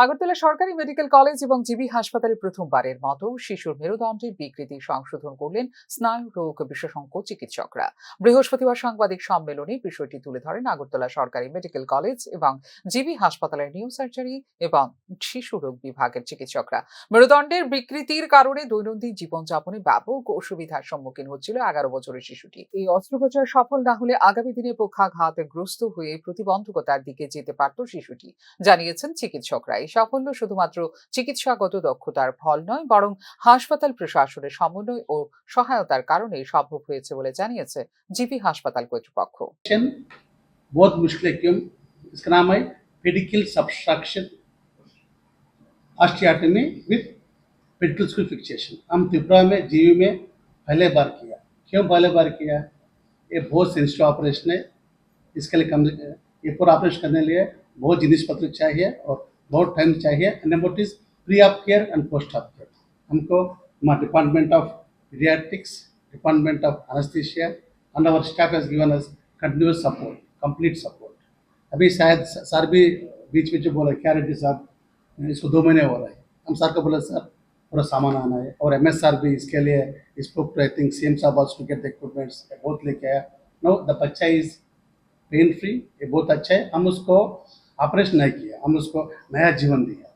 আগরতলা সরকারি medical college এবং GB হাসপাতালে প্রথমবারের মতো শিশুর মেরুদণ্ডের বিকৃতি সংশোধন করলেন স্নায়ু রোগ বিশেষজ্ঞ চিকিৎসকরা। বৃহস্পতিবার সাংবাদিক সম্মেলনে বিষয়টি তুলে ধরেন আগরতলা সরকারি মেডিকেল কলেজ এবং জিবি হাসপাতালের নিউ সার্জারি এবং শিশু রোগ বিভাগের চিকিৎসকরা। মেরুদণ্ডের বিকৃতির কারণে দৈনন্দিন জীবনযাপনে ব্যাপক অসুবিধার সম্মুখীন হচ্ছিল 11 বছরের শিশুটি। এই অস্ত্রোপচার সফল না হলে আগামী দিনে পক্ষাঘাতগ্রস্ত হয়ে প্রতিবন্ধকতার দিকে যেতে পারত শিশুটি, জানিয়েছেন চিকিৎসকরা। এই সাফল্য শুধুমাত্র চিকিৎসাগত দক্ষতার ফল নয়, বরং হাসপাতাল প্রশাসনের সমন্বয় ও সহায়তার কারণে সম্ভব হয়েছে বলে জানিয়েছে জিবি হাসপাতাল কর্তৃপক্ষ। बहुत मुश्किल क्यों, इसका नाम है pedicle subtraction osteotomy with pedicle screw fixation. हम त्रिपुरा में जीवी में पहले बार किया। क्यों पहले बार किया? ये बहुत सेंसिटिव ऑपरेशन है। इसके लिए कम ये पूरा ऑपरेशन करने लिए बहुत जिनिस पत्र चाहिए और बहुत टाइम चाहिए। And number is pre of care and post of care. हमको हमारा department of paediatrics, department of anaesthesia and our staff has given us continuous support, complete support. अभी शायद सर भी बीच में जो बोला क्या रेड्डी साहब, इसको 2 महीने हो रहा है। हम सर को बोला सर पूरा सामान आना है, और MS सर भी इसके लिए spoke to I think CM साहब also to get the equipments, बहुत लेके आया। नो द बच्चा इज पेन फ्री, ये बहुत अच्छा है। हम उसको ऑपरेशन नहीं किया, हम उसको नया जीवन दिया।